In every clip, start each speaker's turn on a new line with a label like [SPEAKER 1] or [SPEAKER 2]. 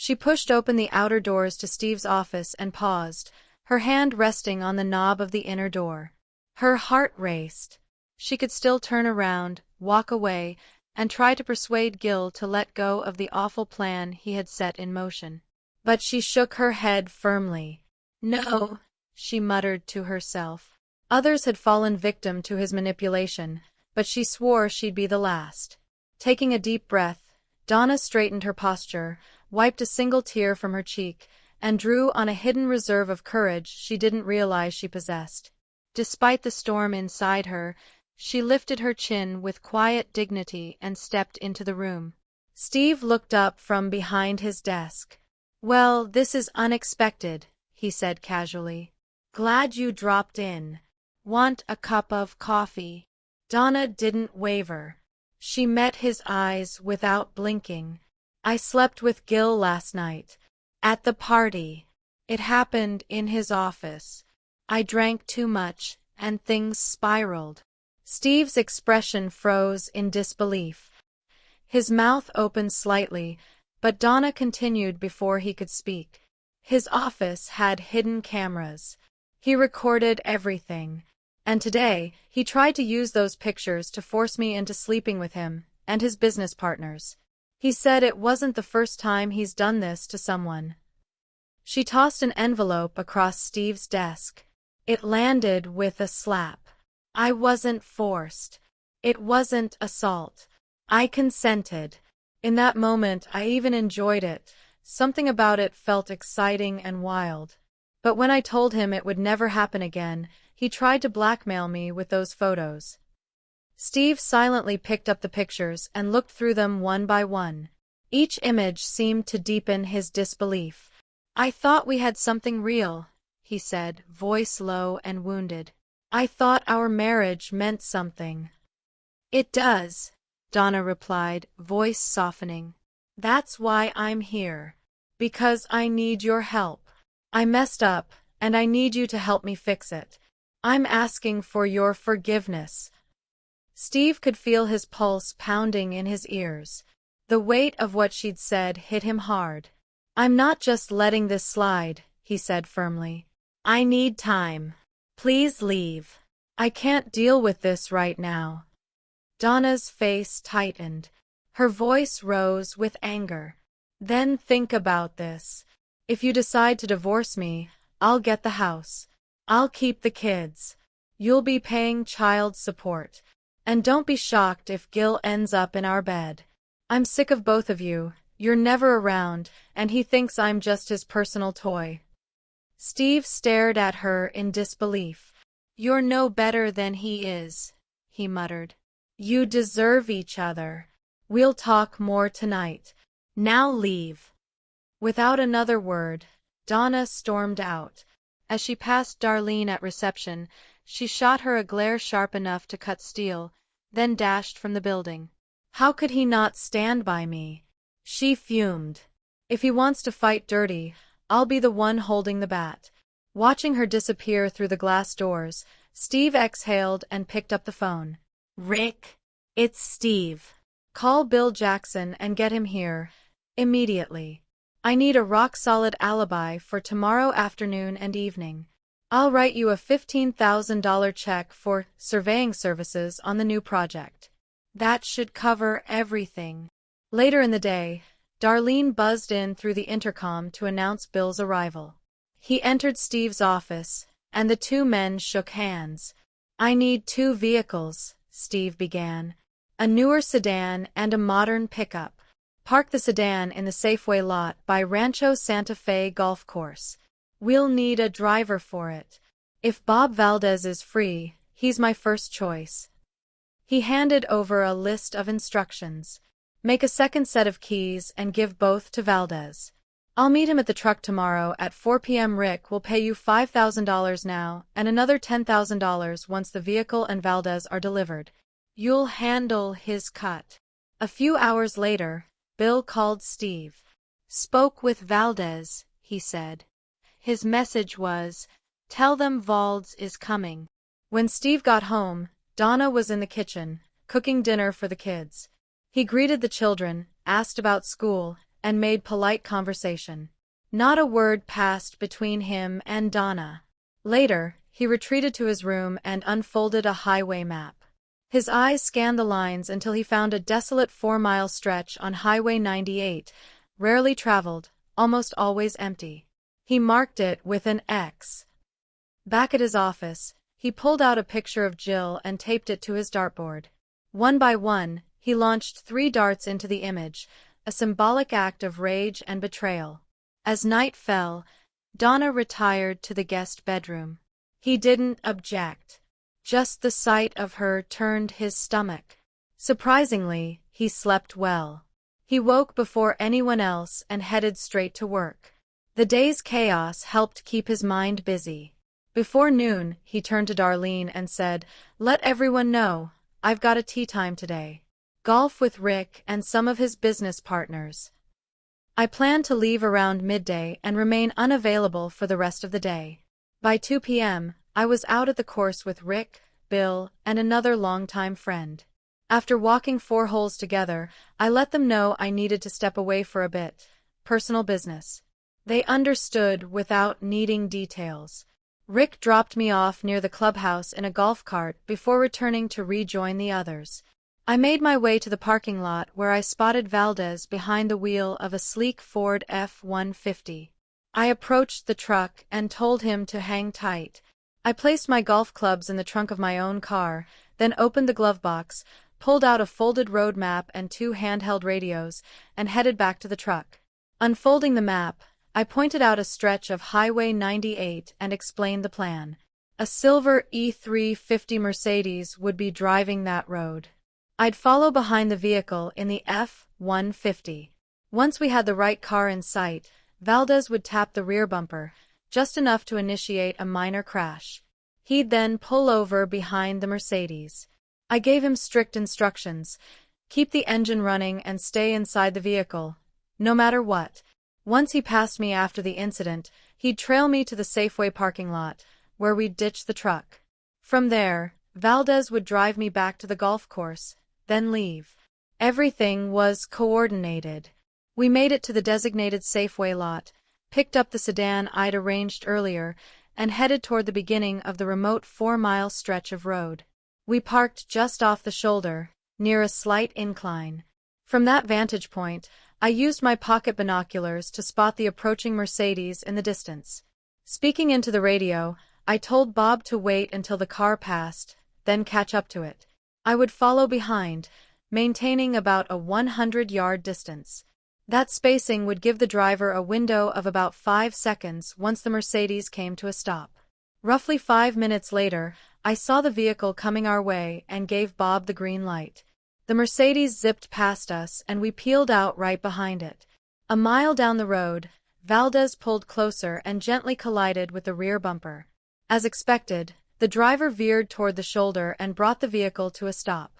[SPEAKER 1] She pushed open the outer doors to Steve's office and paused, her hand resting on the knob of the inner door. Her heart raced. She could still turn around, walk away, and try to persuade Gil to let go of the awful plan he had set in motion. But she shook her head firmly. No, she muttered to herself. Others had fallen victim to his manipulation, but she swore she'd be the last. Taking a deep breath, Donna straightened her posture, wiped a single tear from her cheek, and drew on a hidden reserve of courage she didn't realize she possessed. Despite the storm inside her, she lifted her chin with quiet dignity and stepped into the room. Steve looked up from behind his desk. "Well, this is unexpected," he said casually. "Glad you dropped in. Want a cup of coffee?" Donna didn't waver. She met his eyes without blinking. "I slept with Gil last night. At the party. It happened in his office. I drank too much, and things spiraled." Steve's expression froze in disbelief. His mouth opened slightly, but Donna continued before he could speak. "His office had hidden cameras. He recorded everything. And today, he tried to use those pictures to force me into sleeping with him and his business partners. He said it wasn't the first time he's done this to someone." She tossed an envelope across Steve's desk. It landed with a slap. "I wasn't forced. It wasn't assault. I consented. In that moment, I even enjoyed it. Something about it felt exciting and wild. But when I told him it would never happen again, he tried to blackmail me with those photos." Steve silently picked up the pictures and looked through them one by one. Each image seemed to deepen his disbelief. "I thought we had something real," he said, voice low and wounded. "I thought our marriage meant something." "It does," Donna replied, voice softening. "That's why I'm here. Because I need your help. I messed up, and I need you to help me fix it. I'm asking for your forgiveness." Steve could feel his pulse pounding in his ears. The weight of what she'd said hit him hard. "I'm not just letting this slide," he said firmly. "I need time. Please leave. I can't deal with this right now." Donna's face tightened. Her voice rose with anger. "Then think about this. If you decide to divorce me, I'll get the house. I'll keep the kids. You'll be paying child support. And don't be shocked if Gil ends up in our bed. I'm sick of both of you. You're never around, and he thinks I'm just his personal toy." Steve stared at her in disbelief. "You're no better than he is," he muttered. "You deserve each other. We'll talk more tonight. Now leave." Without another word, Donna stormed out. As she passed Darlene at reception, she shot her a glare sharp enough to cut steel, then dashed from the building. "How could he not stand by me?" she fumed. "If he wants to fight dirty, I'll be the one holding the bat." Watching her disappear through the glass doors, Steve exhaled and picked up the phone. "Rick, it's Steve. Call Bill Jackson and get him here, immediately. I need a rock-solid alibi for tomorrow afternoon and evening. I'll write you a $15,000 check for surveying services on the new project. That should cover everything." Later in the day, Darlene buzzed in through the intercom to announce Bill's arrival. He entered Steve's office, and the two men shook hands. "I need 2 vehicles," Steve began. "A newer sedan and a modern pickup. Park the sedan in the Safeway lot by Rancho Santa Fe Golf Course. We'll need a driver for it. If Bob Valdez is free, he's my first choice." He handed over a list of instructions. "Make a second set of keys and give both to Valdez. I'll meet him at the truck tomorrow at 4 p.m. Rick will pay you $5,000 now and another $10,000 once the vehicle and Valdez are delivered. You'll handle his cut." A few hours later, Bill called Steve. "Spoke with Valdez," he said. His message was, "Tell them Valds is coming." When Steve got home, Donna was in the kitchen, cooking dinner for the kids. He greeted the children, asked about school, and made polite conversation. Not a word passed between him and Donna. Later, he retreated to his room and unfolded a highway map. His eyes scanned the lines until he found a desolate 4-mile stretch on Highway 98, rarely traveled, almost always empty. He marked it with an X. Back at his office, he pulled out a picture of Jill and taped it to his dartboard. One by one, he launched 3 darts into the image, a symbolic act of rage and betrayal. As night fell, Donna retired to the guest bedroom. He didn't object. Just the sight of her turned his stomach. Surprisingly, he slept well. He woke before anyone else and headed straight to work. The day's chaos helped keep his mind busy. Before noon, he turned to Darlene and said, "Let everyone know, I've got a tea time today. Golf with Rick and some of his business partners. I plan to leave around midday and remain unavailable for the rest of the day." By 2 p.m., I was out at the course with Rick, Bill, and another longtime friend. After walking 4 holes together, I let them know I needed to step away for a bit. Personal business. They understood without needing details. Rick dropped me off near the clubhouse in a golf cart before returning to rejoin the others. I made my way to the parking lot where I spotted Valdez behind the wheel of a sleek Ford F-150. I approached the truck and told him to hang tight. I placed my golf clubs in the trunk of my own car, then opened the glove box, pulled out a folded road map and 2 handheld radios, and headed back to the truck. Unfolding the map, I pointed out a stretch of Highway 98 and explained the plan. A silver E350 Mercedes would be driving that road. I'd follow behind the vehicle in the F-150. Once we had the right car in sight, Valdez would tap the rear bumper, just enough to initiate a minor crash. He'd then pull over behind the Mercedes. I gave him strict instructions: keep the engine running and stay inside the vehicle, no matter what. Once he passed me after the incident, he'd trail me to the Safeway parking lot, where we'd ditch the truck. From there, Valdez would drive me back to the golf course, then leave. Everything was coordinated. We made it to the designated Safeway lot, picked up the sedan I'd arranged earlier, and headed toward the beginning of the remote 4-mile stretch of road. We parked just off the shoulder, near a slight incline. From that vantage point, I used my pocket binoculars to spot the approaching Mercedes in the distance. Speaking into the radio, I told Bob to wait until the car passed, then catch up to it. I would follow behind, maintaining about a 100-yard distance. That spacing would give the driver a window of about 5 seconds once the Mercedes came to a stop. Roughly 5 minutes later, I saw the vehicle coming our way and gave Bob the green light. The Mercedes zipped past us and we peeled out right behind it. A mile down the road, Valdez pulled closer and gently collided with the rear bumper. As expected, the driver veered toward the shoulder and brought the vehicle to a stop.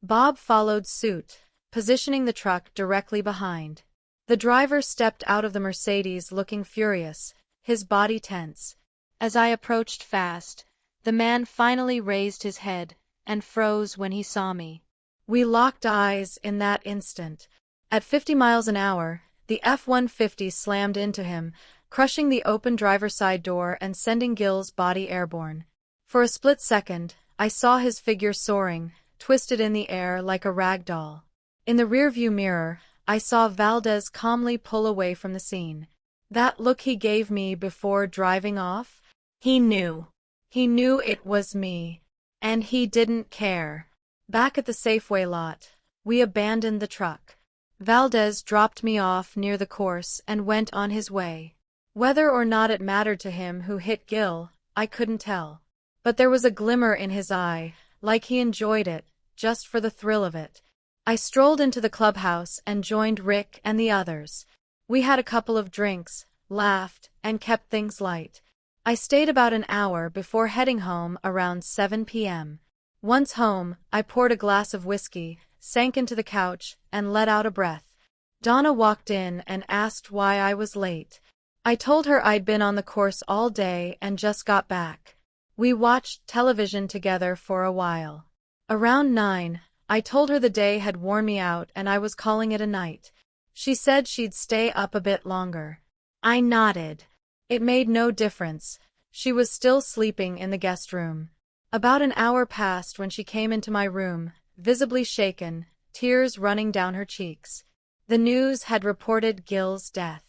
[SPEAKER 1] Bob followed suit, positioning the truck directly behind. The driver stepped out of the Mercedes looking furious, his body tense. As I approached fast, the man finally raised his head and froze when he saw me. We locked eyes in that instant. At 50 miles an hour, the F-150 slammed into him, crushing the open driver's side door and sending Gill's body airborne. For a split second, I saw his figure soaring, twisted in the air like a rag doll. In the rearview mirror, I saw Valdez calmly pull away from the scene. That look he gave me before driving off? He knew. He knew it was me. And he didn't care. Back at the Safeway lot, we abandoned the truck. Valdez dropped me off near the course and went on his way. Whether or not it mattered to him who hit Gill, I couldn't tell. But there was a glimmer in his eye, like he enjoyed it, just for the thrill of it. I strolled into the clubhouse and joined Rick and the others. We had a couple of drinks, laughed, and kept things light. I stayed about an hour before heading home around 7 p.m. Once home, I poured a glass of whiskey, sank into the couch, and let out a breath. Donna walked in and asked why I was late. I told her I'd been on the course all day and just got back. We watched television together for a while. Around 9, I told her the day had worn me out and I was calling it a night. She said she'd stay up a bit longer. I nodded. It made no difference. She was still sleeping in the guest room. About an hour passed when she came into my room, visibly shaken, tears running down her cheeks. The news had reported Gil's death.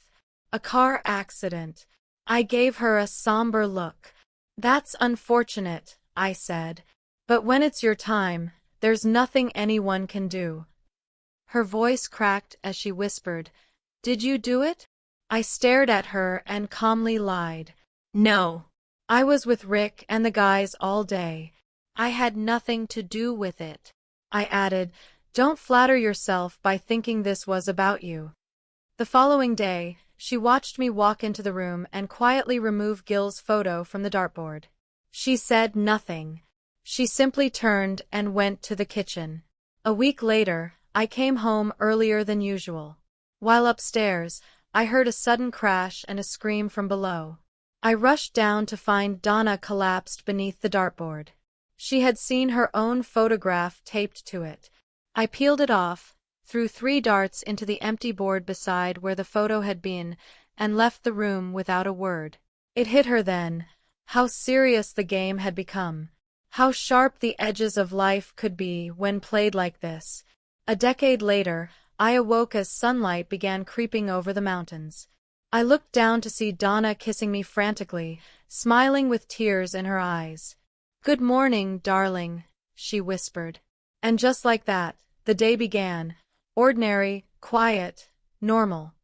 [SPEAKER 1] A car accident. I gave her a somber look. That's unfortunate, I said. But when it's your time, there's nothing anyone can do. Her voice cracked as she whispered, "Did you do it?" I stared at her and calmly lied. "No. I was with Rick and the guys all day. I had nothing to do with it." I added, "Don't flatter yourself by thinking this was about you." The following day, she watched me walk into the room and quietly remove Gil's photo from the dartboard. She said nothing. She simply turned and went to the kitchen. A week later, I came home earlier than usual. While upstairs, I heard a sudden crash and a scream from below. I rushed down to find Donna collapsed beneath the dartboard. She had seen her own photograph taped to it. I peeled it off, threw 3 darts into the empty board beside where the photo had been, and left the room without a word. It hit her then, how serious the game had become. How sharp the edges of life could be when played like this. A decade later, I awoke as sunlight began creeping over the mountains. I looked down to see Donna kissing me frantically, smiling with tears in her eyes. "Good morning, darling," she whispered. And just like that, the day began. Ordinary, quiet, normal.